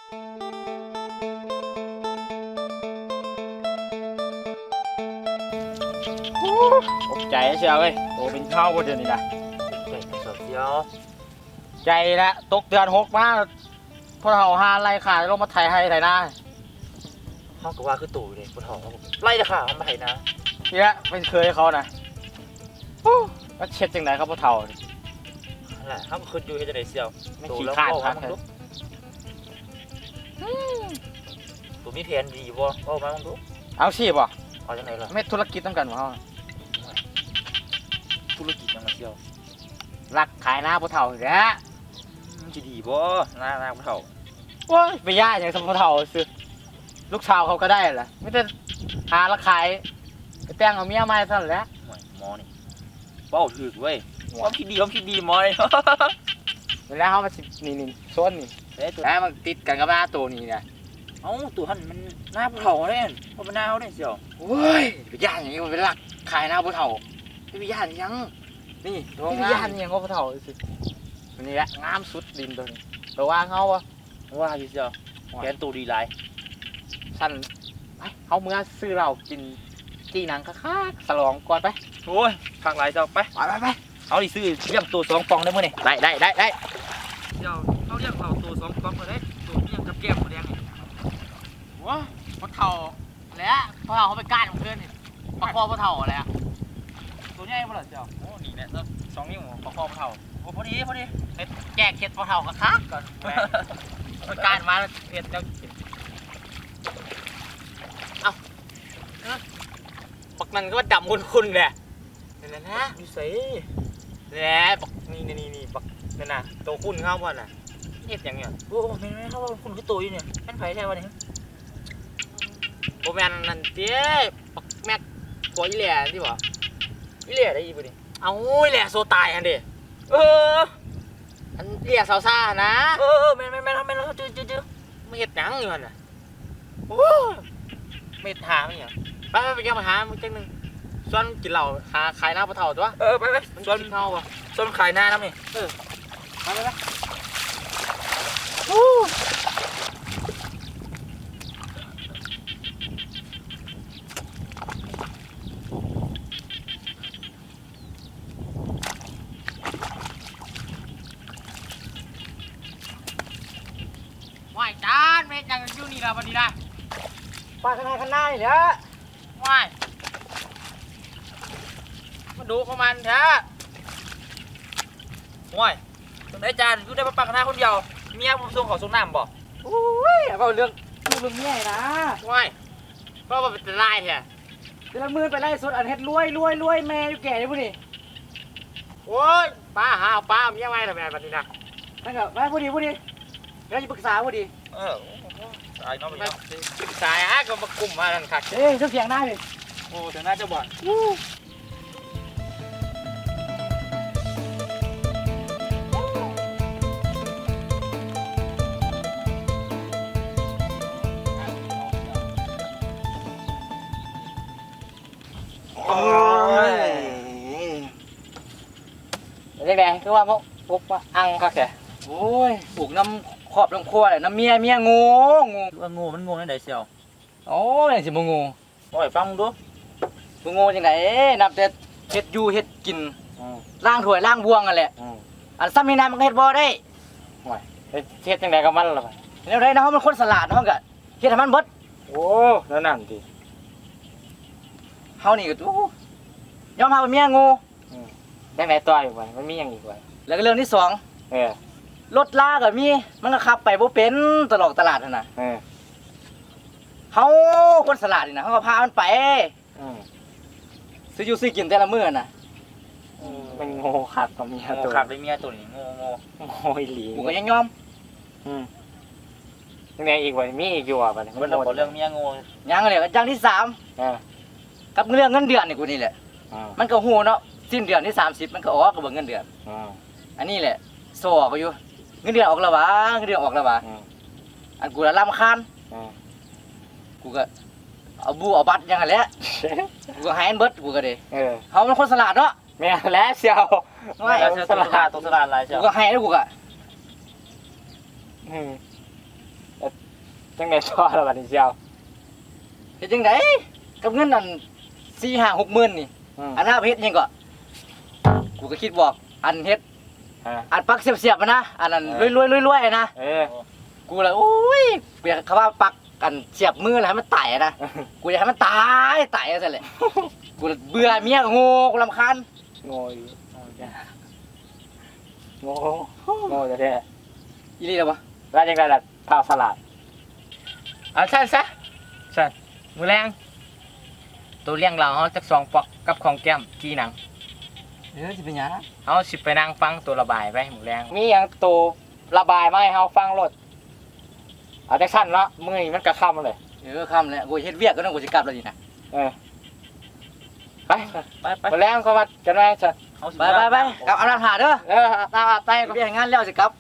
ตกใจเชียวเลยโตเป็นข้าวบนเดือนนี้นะ เก่งสุดเดียว ใจละตกเดือน6มาพอเขาหาไล่ขาลงมาไถให้ไถนา เขาก็ว่าคือตู่เลยบนหอผมไล่ราคาเขามาไถนะ เนี่ยเป็นเคยเขานะแล้วเช็ดจังไหนเขาพอเท่า นั่นแหละเขาก็คืออยู่ให้จะได้เซียว ไม่ ตู่ ขี้ แล้ว ขาด ก็ ครั ว่า บ มึงดูตู่มีแผนดีบ่ว่ามามึงดู เอาชีพอ่ะ เอาจังไหนล่ะ ไม่ธุรกิจต้องกันวะ ธุรกิจยังมาเซียว รักขายหน้าพอเท่าแก มันจะดีบ่หน้าเท่า โอ้ยไปย่าอย่างสมพอเท่าซื้อลูกสาวเขาก็ได้แหละไม่ได้หาแล้วขายไปแต่งเอาเมียมาสั่นแหล้ว หมอนี่เป้าถึกเว้ยความคิดดีหมอเลย เวลาเขามาสินี่โซนนี่ เฮ้ยตู่ แล้วมันติดกันกับหน้าตัวนี้นะ เอ้าตู่หันมันหน้าเท่าเนี่ยเพราะมันหน้าเขาเนี่ยเซียว โอ้ยไปย่านอย่างนี้มันเป็นหลักขายหน้าพอเท่าไม่ไปย่านยังนี่ไม่ไปย่านยังก็พอเท่าสิอันนี้แหละงามสุดดินตัวนี้ตัวว่างเขาวะ ว่าพี่เซียวแกนตู่ดีหลาย สั่นไปเขาเมื่อซื้อเรากินจีหนังคักๆสลองก่อนไป โอ้ยผักหลายเจ้าไป ไป เอาดิซื้อเลี้ยงตัว2 ปองได้มื้อนี่ ได้ เดี๋ยวเอาเลี้ยงเอาตัว2 ปองมาได้ตัวเลี้ยงกับแก้มหมูแดงนี่ ว้าพอเท่าแล้วพอเท่าเขาไปก้านของเพื่อนนี่ประคอพอเท่าแล้ว ตัวใหญ่บ่ล่ะเจ้าโอ้นี่แหละ2 นิ้วประคองเท่าโอ้พอดี แจกเข็ดพอเท่าคักๆก่อนแม่ไปก้านมาแล้วเข็ดจะกินเอาปักนั่นก็ว่าดำคุณแหละนั่นนะ อยู่ไส แหละปักนี่ปักนั่นน่ะโตคุณเข้าบ่น่ะเฮ็ดหยังเนี่ย โอ้แม่นๆเขาว่าคุณคือตัวอยู่เนี่ยแม่นไผแท้วะนี่ โบแมนนั่นเจ๊ปักแม็กตัวอีแหล่ที่บ่ อีเหลี่ยได้อีบ่นี่ เอาอีแหล่โซตายอันเด้ เออ อันเรียกสาวซ่านะ แม่นๆจื้อ ไม่เห็ดหยังอยู่มันน่ะโอ้ไม่เห็ดหาไม่หยังไปแกมาหามึงจังหนึงส่วนกินเหล้าหาขายหน้าปลาเถ่าตัว ไป มัน ส่วน กินข้าวป่ะ ส่วนขายหน้าน้ำนี่ ไปว่ายจานไม่จังอยู่นี่ละวันนี้นะ ปลาข้างหน้านี่แหละ ว่ายมาดูของมันแท้ โอ้ยจังได๋จานอยู่ได้ปลาข้างหน้าคนเดียวเมียผมส่งเขาส่งน้ำบ่ โอ้ยเอาเรื่องเมียนะว่ายก็มาเป็นลายแท้ แต่ละมือไปไล่สดอันเฮ็ดรวยแม่อยู่แก่เลยผู้นี่ โอ้ยป้าหาป้าเมียไว้ทำไมวันนี้นะ นั่นก็มาผู้ดีเราจะปรึกษาผู้ดี ตายเนาะไป มา เนาะ ศึกษาก็มากลุ่มมาดันคัก เอ้ยเจ้าเสียงหน้าเลย โอ้ถึงน่าจะบ่น โอ้ยเด็กๆคือว่าพวกว่าอังคักแก โอ้ยปลูกน้ำขอบลำครัวเลยน้ำเมียงู ว่างูมันงูนั่นได้เซียว โอ้ยสิบ่งู โอ้ยฟังดู บ่งูจังไดนับแต่เฮ็ดอยู่เฮ็ดกินล้างถ้วยล้างบวงนั่นแหละอันซ้ำนี่น้ำมันก็เฮ็ดบ่ได้ เฮ็ดจังไดกับมันล่ะ แล้วได้เนาะมันคนสลาดเนาะก็เฮ็ดให้มันเบิด โอ้นั่นนั่นดิ เฮานี่ก็อู้ยอมรับว่าเมียงู จังไดต่ออีกว่ามันมีหยังอีกว่า แล้วก็เรื่องที่สอง เออ รถลาก็มีมันก็ขับไปบ่เป็นตลอดตลาดนั่นน่ะ เออ เฮาคนสลาดนี่นะเฮาก็พามันไป ซื้ออยู่ซื้อกินแต่ละมื้อน่ะ มันโง่คักกับเมีย งู ตัว ขับได้เมียตัวนี้งู โง่อีหลี กูก็ยังยอม จังไดอีกว่ามีอีกอยู่ว่าบัดนี้ มันเราเรื่องเมียงู ยังเลยอย่างที่สาม เออ กับเรื่องเงินเดือนนี่กูนี่แหละ อืม มันก็ฮู้เนาะสิ้นเดือนที่30มันก็ออกก็เบิ่งเงินเดือน อันนี้แหละโซ่ออกก็อยู่เงินเดือนออกแล้ววะเงินเดือนออกแล้ววะอันกูละรำคาญกูก็เอาบูเอาบัตรอยังไงแหละกูก็ให้อันเบิดกูก็เด้ เออ เฮามันคนสลาดเนาะ แม่แล้วเชียว ไม่ แล้วเชื่อตัวสลาดอะไรเชี กู ยว ก็ให้แล้วกูก็ อืม จังได๋ต่อแล้วบัดนี้เจ้า เฮ็ดจังไดกับเงินนั่น4-5-6หมื่นนี่อันน่าเฮ็ดหยังก็กูก็คิดบอกอันเฮ็ดอันปักเสียบๆอะนะอันนั้นรวยๆนะกูเลยโอ้ยเปียกคำว่าปักกันเสียบมือแล้วให้มันตายนะกูอยากให้มันตายซะแหละกูเบื่อเมียโง่กูรำคาญ โง่อยู่เอาจ้ะโง่แท้ อีหลีแล้วบ่ ๆแล้วจังได๋ล่ะเท่าสลัดเอาซั่นซะซั่นมื้อแรงตัวเลี้ยงเราเฮาจัก2ปอกกับของแก้มกี่หนัง สิเป็นหยัง เฮาสิไปนั่งฟังตัวระบายไปมื้อแรงมีหยังตัวระบายมาให้เฮาฟังโลดเอาจังซั่นเนาะมื้อนี้มันก็ค่ำเลย ค่ำแล้วกูเฮ็ดเวียกก็ต้องกูสิกลับแล้วนี่นะ ไปมื้อแรงก็ว่ากันไว้ซั่น เอาสิ ไปกลับอาบน้ำหาเด้อ อาบน้ำอาบใต้ก็ เวียกงานแล้วสิกลับ